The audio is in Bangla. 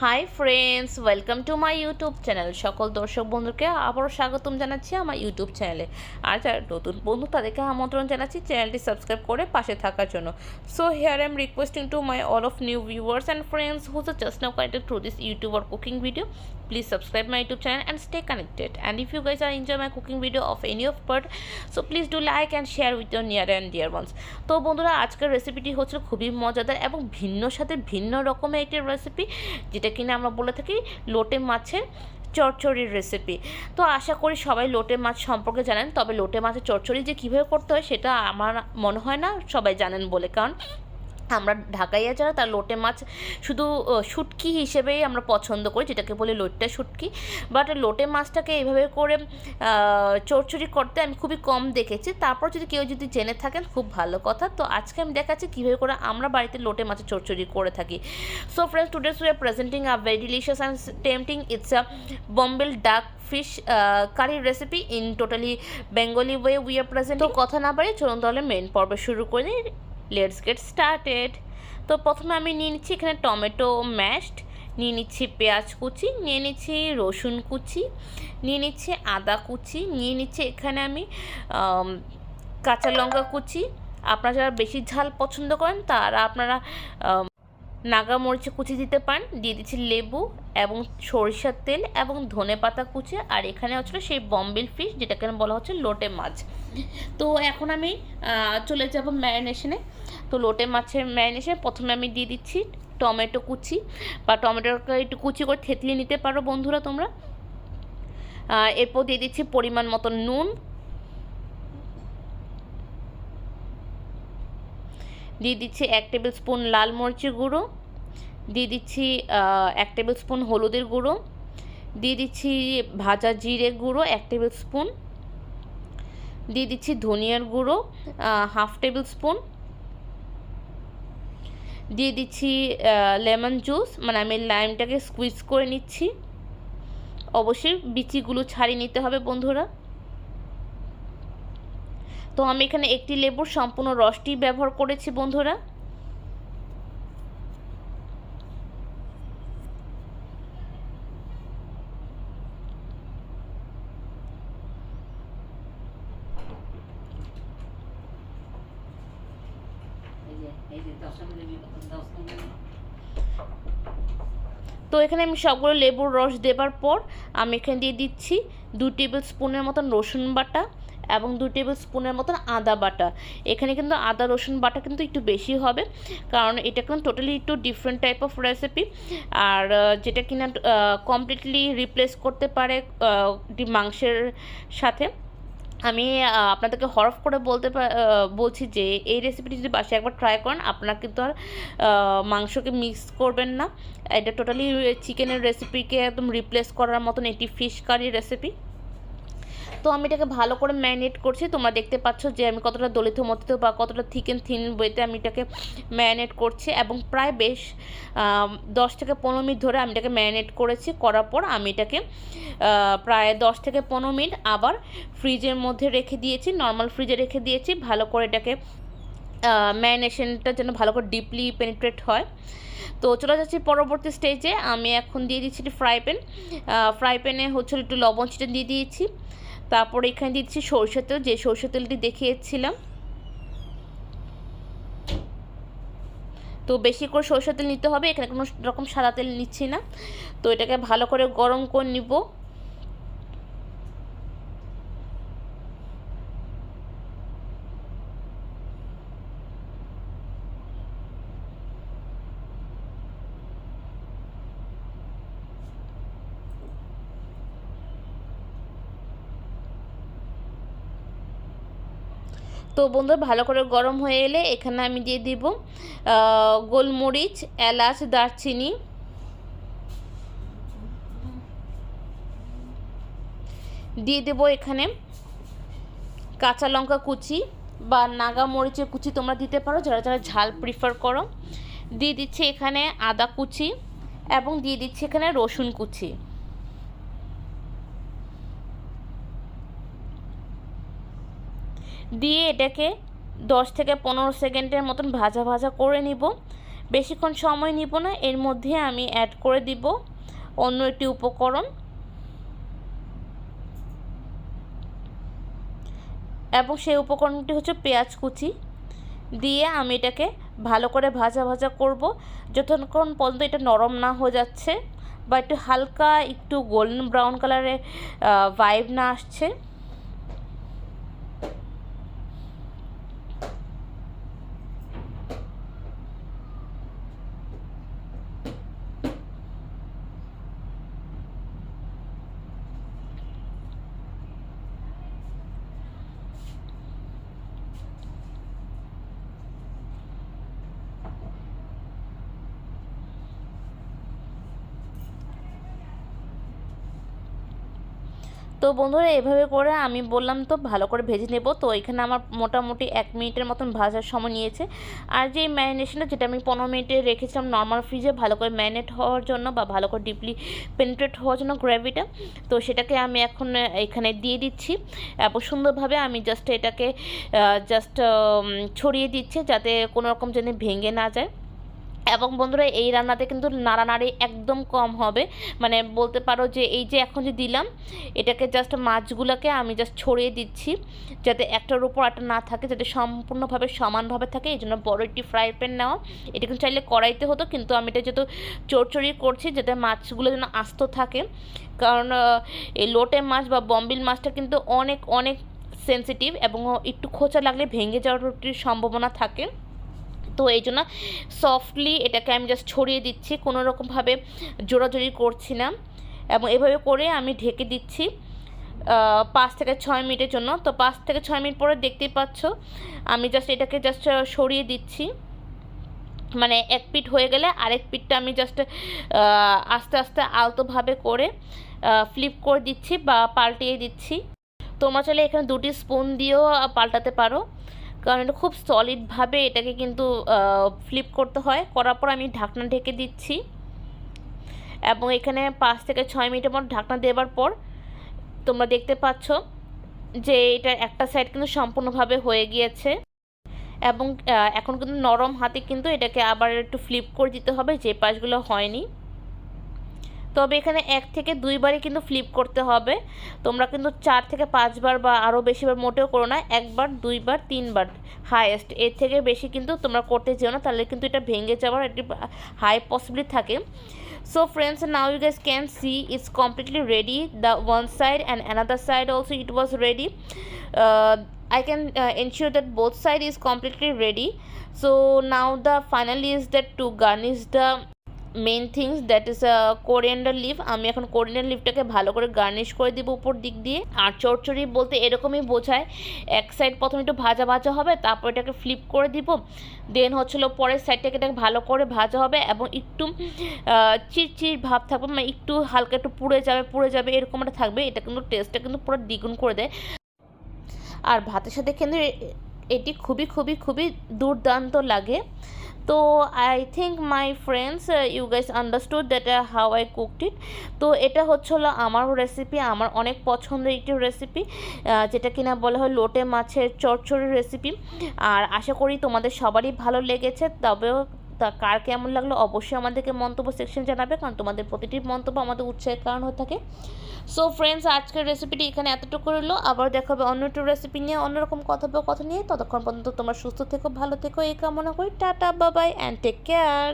Hi friends, welcome to my YouTube channel. সকল দর্শক বন্ধুকে আবারও স্বাগতম জানাচ্ছি আমার ইউটিউব চ্যানেলে। আর যারা নতুন বন্ধু তাদেরকে আমন্ত্রণ জানাচ্ছি চ্যানেলটি সাবস্ক্রাইব করে পাশে থাকার জন্য। So here I am requesting to my all of new viewers and friends whose are just now connected through this YouTube or cooking video. Please subscribe my YouTube channel and stay connected. And if you guys are enjoy my cooking video of any of part, so please do like and share with your near and dear ones. তো বন্ধুরা, আজকের রেসিপিটি হচ্ছে খুবই মজাদার এবং ভিন্ন সাথে ভিন্ন রকমের একটি রেসিপি, যেটা কিনা আমরা বলে থাকি লোটে মাছের চচ্চড়ির রেসিপি। তো আশা করি সবাই লোটে মাছ সম্পর্কে জানেন, তবে লোটে মাছের চচ্চড়ি যে কীভাবে করতে হয় সেটা আমার মনে হয় না সবাই জানেন বলে, কারণ আমরা ঢাকাইয়া যারা তার লোটে মাছ শুধু শুটকি হিসেবেই আমরা পছন্দ করি, যেটাকে বলি লোটটা শুটকি। বাট লোটে মাছটাকে এইভাবে করে চচ্চড়ি করতে আমি খুবই কম দেখেছি। তারপর যদি কেউ যদি জেনে থাকেন খুব ভালো কথা। তো আজকে আমি দেখাচ্ছি কীভাবে করে আমরা বাড়িতে লোটে মাছের চচ্চড়ি করে থাকি। So friends, today's we are presenting a very delicious and tempting, it's a bombil duck fish curry recipe in totally Bengali way we are present. তো কথা না বাড়ি চলুন তাহলে মেন পর্ব শুরু করি। Let's get started. তো প্রথমে আমি নিয়ে নিচ্ছি এখানে টমেটো ম্যাশড, নিয়ে নিচ্ছি পেঁয়াজ কুচি, নিয়ে নিচ্ছি রসুন কুচি, নিয়ে নিচ্ছি আদা কুচি, নিয়ে নিচ্ছি এখানে আমি কাঁচা লঙ্কা কুচি। আপনারা যারা বেশি ঝাল পছন্দ করেন তারা আপনারা নাগা মরিচে কুচি দিতে পারেন। দিয়ে দিচ্ছি লেবু এবং সরিষার তেল এবং ধনেপাতা কুচি। আর এখানে হচ্ছিল সেই বম্বেল ফিশ, যেটাকে বলা হচ্ছে লোটে মাছ। তো এখন আমি চলে যাব ম্যারিনেশনে। তো লোটে মাছের ম্যারিনেশনে প্রথমে আমি দিয়ে দিচ্ছি টমেটো কুচি, বা টমেটোকে একটু কুচি করে থেতলিয়ে নিতে পারো বন্ধুরা তোমরা। এরপর দিয়ে দিচ্ছি পরিমাণ মতো নুন, দিয়ে দিচ্ছি 1 টেবিল স্পুন লাল মরিচের গুঁড়ো, দিয়ে দিচ্ছি 1 টেবিল স্পুন হলুদের গুঁড়ো, দিয়ে দিচ্ছি ভাজা জিরে গুঁড়ো 1 টেবিল স্পুন, দিয়ে দিচ্ছি ধনিয়ার গুঁড়ো 1/2 টেবিল স্পুন, দিয়ে দিচ্ছি লেমন জুস, মানে আমি লাইমটাকে স্কুইজ করে নিচ্ছি। অবশ্যই বিচিগুলো ছাড়িয়ে নিতে হবে বন্ধুরা। তো আমি এখানে একটি লেবুর সম্পূর্ণ রসটি ব্যবহার করেছি বন্ধুরা। তো এখানে আমি সবগুলো লেবুর রস দেবার পর আমি এখানে দিয়ে দিচ্ছি 2 টেবিল স্পুনের মতন রসুন বাটা এবং 2 টেবিল স্পুনের মতন আদা বাটা। এখানে কিন্তু আদা রসুন বাটা কিন্তু একটু বেশি হবে, কারণ এটা কিন্তু টোটালি একটু ডিফারেন্ট টাইপ অফ রেসিপি। আর যেটা কিনা কমপ্লিটলি রিপ্লেস করতে পারে মাংসের সাথে। আমি আপনাদেরকে হরফ করে বলছি যে এই রেসিপিটি যদি বাসায় একবার ট্রাই করেন আপনারা কিন্তু আর মাংসকে মিক্স করবেন না। এটা টোটালি চিকেনের রেসিপিকে একদম রিপ্লেস করার মতন একটি ফিশ কারি রেসিপি। তো আমি এটাকে ভালো করে ম্যারিনেট করছি। তোমরা দেখতে পাচ্ছ যে আমি কতটা দলিত মতিত বা কতটা থিক অ্যান্ড থিন ওয়েতে আমি এটাকে ম্যারিনেট করছি, এবং প্রায় বেশ 10 থেকে 15 মিনিট ধরে আমি এটাকে ম্যারিনেট করেছি। করার পর আমি এটাকে প্রায় 10 থেকে 15 মিনিট আবার ফ্রিজের মধ্যে রেখে দিয়েছি, নর্মাল ফ্রিজে রেখে দিয়েছি, ভালো করে এটাকে ম্যারিনেশনটা যেন ভালো করে ডিপলি পেনিট্রেট হয়। তো চলে যাচ্ছি পরবর্তী স্টেজে। আমি এখন দিয়ে দিচ্ছি ফ্রাই প্যানে হচ্ছে একটু লবণ ছিটে দিয়ে দিয়েছি। তারপর এখানে দিচ্ছি সরষের তেল, যে সরষের তেলটি দেখিয়েছিলাম। তো বেশি করে সরষের তেল নিতে হবে, এখানে কোনো রকম সাদা তেল নিচ্ছি না। তো এটাকে ভালো করে গরম করে নিব। তো বন্ধুরা, ভালো করে গরম হয়ে এলে এখানে আমি দিয়ে দিব গোলমরিচ, এলাচ, দারচিনি, দিয়ে দেব এখানে কাঁচা লঙ্কা কুচি বা নাগা মরিচের কুচি তোমরা দিতে পারো যারা যারা ঝাল প্রিফার করো। দিয়ে দিচ্ছি এখানে আদা কুচি এবং দিয়ে দিচ্ছি এখানে রসুন কুচি। দিয়ে এটাকে 10 থেকে 15 সেকেন্ডের মতন ভাজা ভাজা করে নিব। বেশিক্ষণ সময় নিব না, এর মধ্যে আমি অ্যাড করে দিব অন্য একটি উপকরণ, এবং সেই উপকরণটি হচ্ছে পেঁয়াজ কুচি। দিয়ে আমি এটাকে ভালো করে ভাজা ভাজা করব যতক্ষণ পর্যন্ত এটা নরম না হয়ে যাচ্ছে বা একটু হালকা একটু গোল্ডেন ব্রাউন কালারের ভাইব না আসছে। তো বন্ধুরা এভাবে করে আমি বললাম তো ভালো করে ভেজে নেব। তো এখানে আমার মোটামুটি 1 মিনিটের মতন ভাজার সময় নিয়েছে। আর যে ম্যারিনেশনটা যেটা আমি 15 মিনিটে রেখেছিলাম নর্মাল ফ্রিজে ভালো করে ম্যারিনেট হওয়ার জন্য বা ভালো করে ডিপলি পেনিট্রেট হওয়ার জন্য গ্রেভিটা, তো সেটাকে আমি এখন এখানে দিয়ে দিচ্ছি এবং সুন্দরভাবে আমি জাস্ট এটাকে ছড়িয়ে দিচ্ছি যাতে কোনো রকম যেন ভেঙে না যায়। এবং বন্ধুরা এই রান্নাতে কিন্তু নাড়ানাড়ি একদম কম হবে, মানে বলতে পারো যে এই যে এখন যে দিলাম এটাকে জাস্ট মাছগুলোকে আমি জাস্ট ছড়িয়ে দিচ্ছি যাতে একটার উপর একটা না থাকে, যাতে সম্পূর্ণভাবে সমানভাবে থাকে। এই জন্য বড় একটি ফ্রাই প্যান নেওয়া। এটা কিন্তু চাইলে কড়াইতে হতো, কিন্তু আমি এটা যেহেতু চড়চড়ি করছি যাতে মাছগুলো যেন আস্ত থাকে, কারণ এই লোটে মাছ বা বম্বিল মাছটা কিন্তু অনেক অনেক সেন্সিটিভ এবং একটু খোঁচা লাগলে ভেঙে যাওয়ার সম্ভাবনা থাকে। তো এই জন্য সফটলি এটাকে আমি জাস্ট ছড়িয়ে দিচ্ছি, কোনো রকমভাবে জোড়াজোড়ি করছি না, এবং এভাবে করে আমি ঢেকে দিচ্ছি 5 থেকে 6 মিনিটের জন্য। তো 5 থেকে 6 মিনিট পরে দেখতেই পাচ্ছ আমি জাস্ট এটাকে জাস্ট সরিয়ে দিচ্ছি, মানে এক পিঠ হয়ে গেলে আরেক পিঠটা আমি জাস্ট আস্তে আস্তে আলতোভাবে করে ফ্লিপ করে দিচ্ছি বা পাল্টিয়ে দিচ্ছি। তোমরা চাইলে এখানে 2টি স্পুন দিয়েও পাল্টাতে পারো, কারণ এটা খুব সলিডভাবে এটাকে কিন্তু ফ্লিপ করতে হয়। করার পর আমি ঢাকনা ঢেকে দিচ্ছি এবং এখানে 5 থেকে 6 মিনিটের পর ঢাকনা দেওয়ার পর তোমরা দেখতে পাচ্ছ যে এটা একটা সাইড কিন্তু সম্পূর্ণভাবে হয়ে গিয়েছে, এবং এখন কিন্তু নরম হাতে কিন্তু এটাকে আবার একটু ফ্লিপ করে দিতে হবে যে পাশগুলো হয়নি। তবে এখানে 1 থেকে 2 বারই কিন্তু ফ্লিপ করতে হবে, তোমরা কিন্তু 4 থেকে 5 বার বা আরও বেশিবার মোটেও করো না, 1 বার 2 বার 3 বার হাইয়েস্ট, এর থেকে বেশি কিন্তু তোমরা করতে যেও না, তাহলে কিন্তু এটা ভেঙে যাওয়ার একটি হাই পসিবিলিটি থাকে। So friends, now you guys can see it's completely ready, the one side and another side also it was ready. I can ensure that both side is completely ready. So now the finally is that to garnish the main things that is coriander leave. আমি এখন কোরিয়ান্ডার লিভটাকে ভালো করে গার্নিশ করে দিব উপর দিক দিয়ে। আর চড়চড়ি বলতে এরকমই বোঝায়, এক সাইড প্রথমে একটু ভাজা ভাজা হবে, তারপর এটাকে ফ্লিপ করে দিব, দেন হচ্ছিল পরের সাইডটাকে এটাকে ভালো করে ভাজা হবে এবং একটু চিরচির ভাব থাকবে, মানে একটু হালকা একটু পুড়ে যাবে এরকম একটা থাকবে। এটা কিন্তু টেস্টটা কিন্তু পুরো দ্বিগুণ করে দেয়, আর ভাতের সাথে কিন্তু এটি খুবই খুবই খুবই দুর্দান্ত লাগে। তো I think my friends you guys understood that how I cooked it. তো এটা হচ্ছিলো আমার রেসিপি, আমার অনেক পছন্দের একটি রেসিপি, যেটা কিনা বলা হয় লোটে মাছের চচ্চড়ি রেসিপি। আর আশা করি তোমাদের সবারই ভালো লেগেছে, তবেও তা কার কেমন লাগলো অবশ্যই আমাদেরকে মন্তব্য সেকশন জানাবে, কারণ তোমাদের প্রতিটি মন্তব্য আমাদের উৎসাহের কারণ হয়ে থাকে। সো ফ্রেন্ডস, আজকের রেসিপিটি এখানে এতটুকু রইলো, আবার দেখা হবে অন্য একটু রেসিপি নিয়ে, অন্যরকম কথা নিয়ে। ততক্ষণ পর্যন্ত তোমরা সুস্থ থেকো, ভালো থেকো এই কামনা করি। Tata, bye bye and take care.